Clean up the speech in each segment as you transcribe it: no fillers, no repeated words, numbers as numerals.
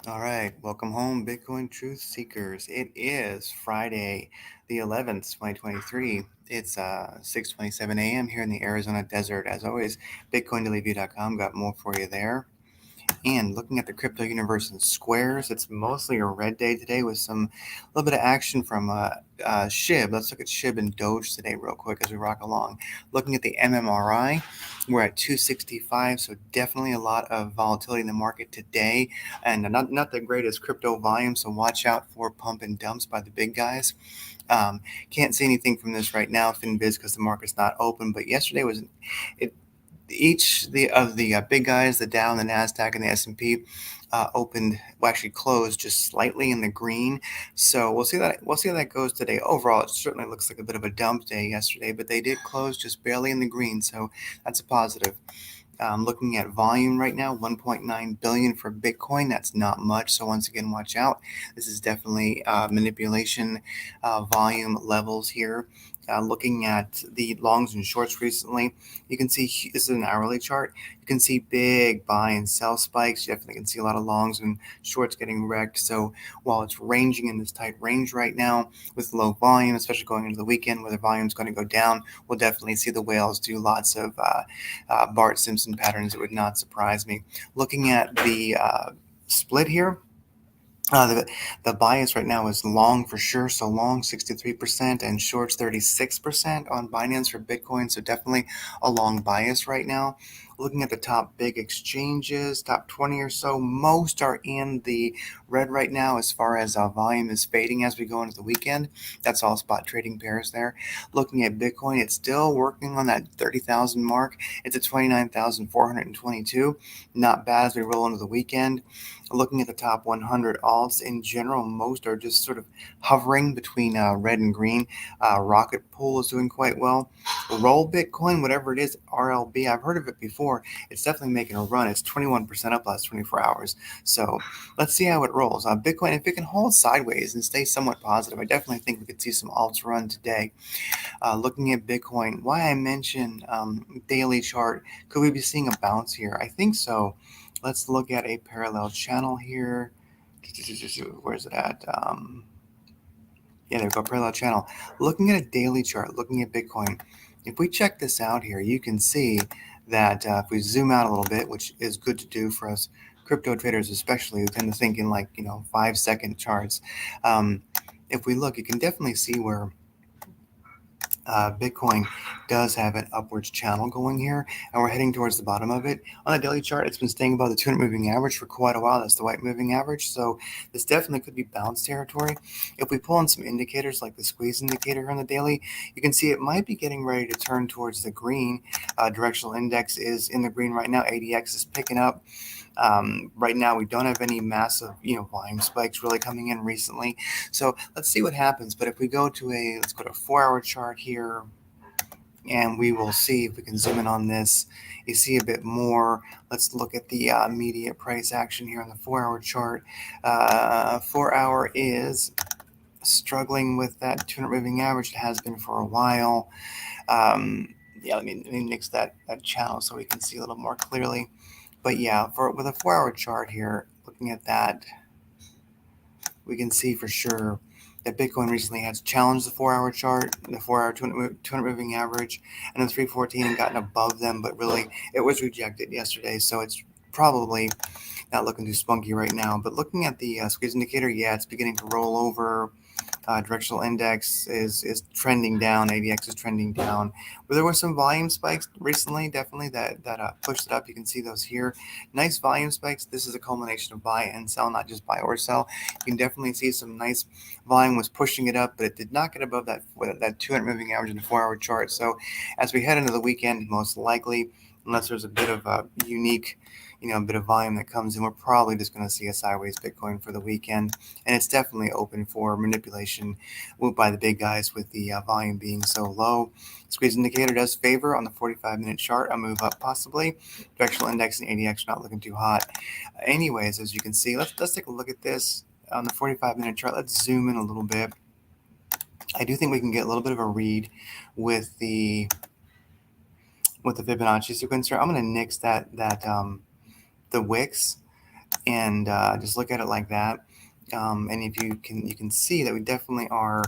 All right, welcome home, Bitcoin Truth Seekers. It is Friday, the 11th, 2023. It's 6:27 a.m. here in the Arizona desert. As always, BitcoinDailyView.com got more for you there. And looking at the crypto universe in squares, it's mostly a red day today with some little bit of action from SHIB. Let's look at SHIB and DOGE today real quick as we rock along. Looking at the MMRI, we're at 265, so definitely a lot of volatility in the market today, and not the greatest crypto volume, so watch out for pump and dumps by the big guys. Can't see anything from this right now, FinBiz, because the market's not open, but yesterday was it each of the big guys, the Dow, and the Nasdaq, and the S&P, actually closed just slightly in the green. So we'll see how that goes today. Overall, it certainly looks like a bit of a dump day yesterday, but they did close just barely in the green, so that's a positive. Looking at volume right now, 1.9 billion for Bitcoin. That's not much. So once again, watch out. This is definitely manipulation volume levels here. Looking at the longs and shorts recently, you can see this is an hourly chart. You can see big buy and sell spikes. You definitely can see a lot of longs and shorts getting wrecked. So while it's ranging in this tight range right now with low volume, especially going into the weekend where the volume is going to go down, we'll definitely see the whales do lots of Bart Simpson patterns. It would not surprise me. Looking at the split here, the bias right now is long for sure. So long 63% and shorts 36% on Binance for Bitcoin. So definitely a long bias right now. Looking at the top big exchanges, top 20 or so, most are in the red right now as far as volume is fading as we go into the weekend. That's all spot trading pairs there. Looking at Bitcoin, it's still working on that 30,000 mark. It's at 29,422. Not bad as we roll into the weekend. Looking at the top 100 alts in general, most are just sort of hovering between red and green. Rocket Pool is doing quite well. Roll Bitcoin, whatever it is, RLB, I've heard of it before. It's definitely making a run. It's 21% up last 24 hours. So let's see how it rolls. Bitcoin, if it can hold sideways and stay somewhat positive, I definitely think we could see some alts run today. Looking at Bitcoin, why I mentioned daily chart, could we be seeing a bounce here? I think so. Let's look at a parallel channel here. Where's it at? Yeah, there we go, parallel channel. Looking at a daily chart, looking at Bitcoin. If we check this out here, you can see that if we zoom out a little bit, which is good to do for us crypto traders especially, who tend to think in 5-second charts. If we look, you can definitely see where Bitcoin does have an upwards channel going here, and we're heading towards the bottom of it. On the daily chart, it's been staying above the 200 moving average for quite a while. That's the white moving average. So this definitely could be bounce territory. If we pull in some indicators like the squeeze indicator on the daily, you can see it might be getting ready to turn towards the green. Directional index is in the green right now. ADX is picking up. Right now, we don't have any massive, volume spikes really coming in recently. So let's see what happens. But if we go to let's go to a 4-hour chart here, and we will see if we can zoom in on this. You see a bit more. Let's look at the immediate price action here on the 4-hour chart. 4-hour is struggling with that 200 moving average. It has been for a while. Yeah, let me mix that channel so we can see a little more clearly. But yeah, with a 4-hour chart here, looking at that, we can see for sure that Bitcoin recently has challenged the 4-hour chart, the 4-hour 200 moving average, and the 314 and gotten above them, but really it was rejected yesterday, so it's probably not looking too spunky right now. But looking at the squeeze indicator, yeah, it's beginning to roll over. Directional index is trending down. ADX is trending down. But there were some volume spikes recently, definitely that pushed it up. You can see those here. Nice volume spikes. This is a culmination of buy and sell, not just buy or sell. You can definitely see some nice volume was pushing it up, but it did not get above that 200 moving average in the 4-hour chart. So as we head into the weekend, most likely, unless there's a bit of a unique, a bit of volume that comes in, we're probably just going to see a sideways Bitcoin for the weekend. And it's definitely open for manipulation by the big guys with the volume being so low. Squeeze indicator does favor on the 45-minute chart a move up possibly. Directional index and ADX not looking too hot. Anyways, as you can see, let's take a look at this on the 45-minute chart. Let's zoom in a little bit. I do think we can get a little bit of a read with the Fibonacci sequencer. I'm going to nix the wicks and just look at it like that. And if you can see that we definitely are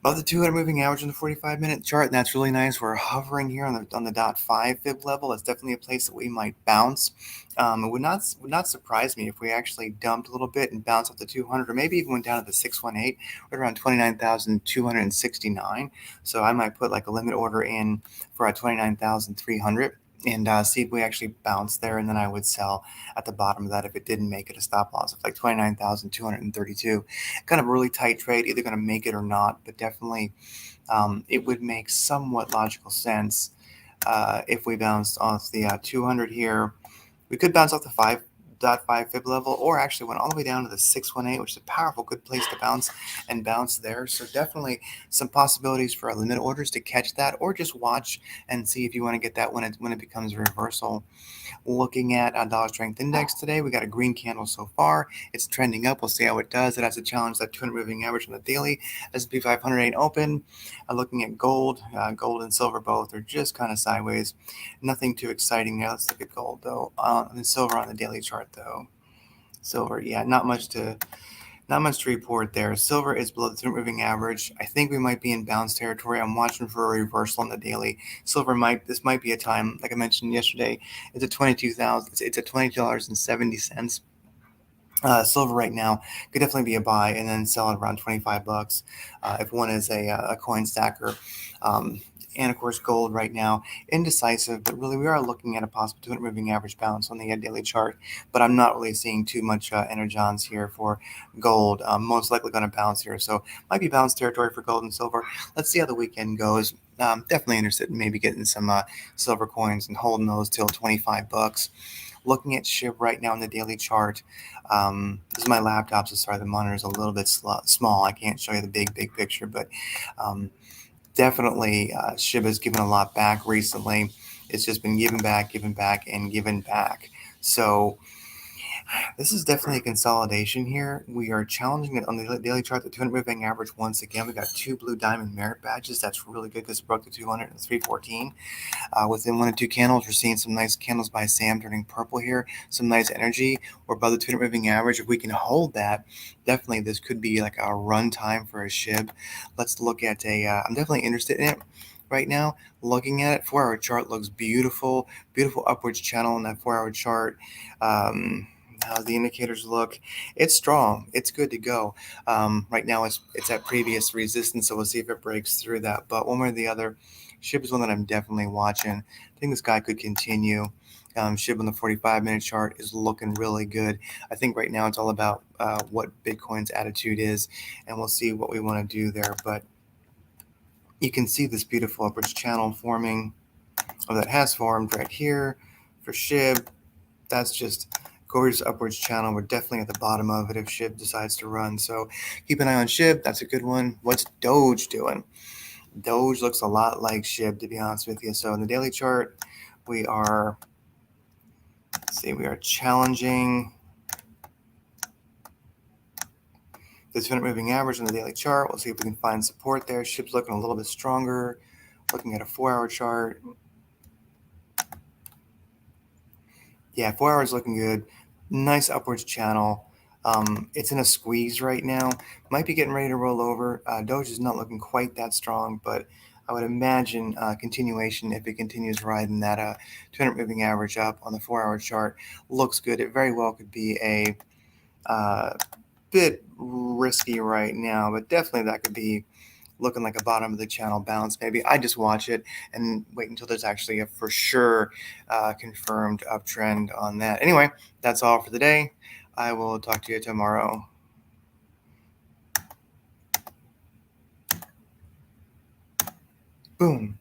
above the 200 moving average on the 45-minute chart, and that's really nice. We're hovering here on the .5 fib level. That's definitely a place that we might bounce. It would not surprise me if we actually dumped a little bit and bounced up to 200, or maybe even went down to the 618, right around 29,269. So I might put like a limit order in for a 29,300. And see if we actually bounce there, and then I would sell at the bottom of that if it didn't make it a stop loss of like 29,232. Kind of a really tight trade, either going to make it or not, but definitely it would make somewhat logical sense if we bounced off the 200 here. We could bounce off the 5.5 fib level, or actually went all the way down to the 618, which is a powerful, good place to bounce there. So definitely some possibilities for limit orders to catch that, or just watch and see if you want to get that when it becomes a reversal. Looking at dollar strength index today, we got a green candle so far. It's trending up. We'll see how it does. It has to challenge that 200 moving average on the daily. S&P 500 ain't open. Looking at gold, gold and silver both are just kind of sideways. Nothing too exciting there. Let's look at gold though. And silver on the daily chart though. Silver, yeah, not much to report there. Silver is below the 200 moving average. I think we might be in bounce territory. I'm watching for a reversal on the daily. This might be a time, like I mentioned yesterday, it's at 22,000. It's at $22.70. Silver right now could definitely be a buy, and then sell at around 25 bucks if one is a coin stacker. And of course, gold right now indecisive, but really we are looking at a possible 200 moving average bounce on the daily chart. But I'm not really seeing too much energons here for gold. Most likely going to bounce here, so might be bounce territory for gold and silver. Let's see how the weekend goes. Definitely interested in maybe getting some silver coins and holding those till 25 bucks. Looking at SHIB right now in the daily chart. This is my laptop, so sorry, the monitor is a little bit small. I can't show you the big picture, but definitely SHIB has given a lot back recently. It's just been given back, and given back. So this is definitely a consolidation here. We are challenging it on the daily chart, the 200 moving average once again. We got two blue diamond merit badges. That's really good because it broke the 200 and 314. Within one or two candles, we're seeing some nice candles by Sam turning purple here. Some nice energy. We're above the 200 moving average. If we can hold that, definitely this could be like a run time for a SHIB. Let's look at I'm definitely interested in it right now. Looking at it, 4-hour chart looks beautiful. Beautiful upwards channel in that 4-hour chart. How the indicators look, it's strong. It's good to go. Right now, it's at previous resistance, so we'll see if it breaks through that. But one way or the other, SHIB is one that I'm definitely watching. I think this guy could continue. SHIB on the 45-minute chart is looking really good. I think right now it's all about what Bitcoin's attitude is, and we'll see what we want to do there. But you can see this beautiful upwards channel forming, or that has formed right here for SHIB. That's just gorgeous upwards channel. We're definitely at the bottom of it if SHIB decides to run. So keep an eye on SHIB. That's a good one. What's DOGE doing? DOGE looks a lot like SHIB, to be honest with you. So in the daily chart, we are challenging the 200 moving average on the daily chart. We'll see if we can find support there. SHIB's looking a little bit stronger. Looking at a 4-hour chart. Yeah, 4 hours looking good. Nice upwards channel. It's in a squeeze right now. Might be getting ready to roll over. Doge is not looking quite that strong, but I would imagine continuation if it continues riding that 200 moving average up on the 4-hour chart. Looks good. It very well could be a bit risky right now, but definitely that could be looking like a bottom of the channel bounce. Maybe I just watch it and wait until there's actually a for sure confirmed uptrend on that. Anyway, that's all for the day. I will talk to you tomorrow. Boom.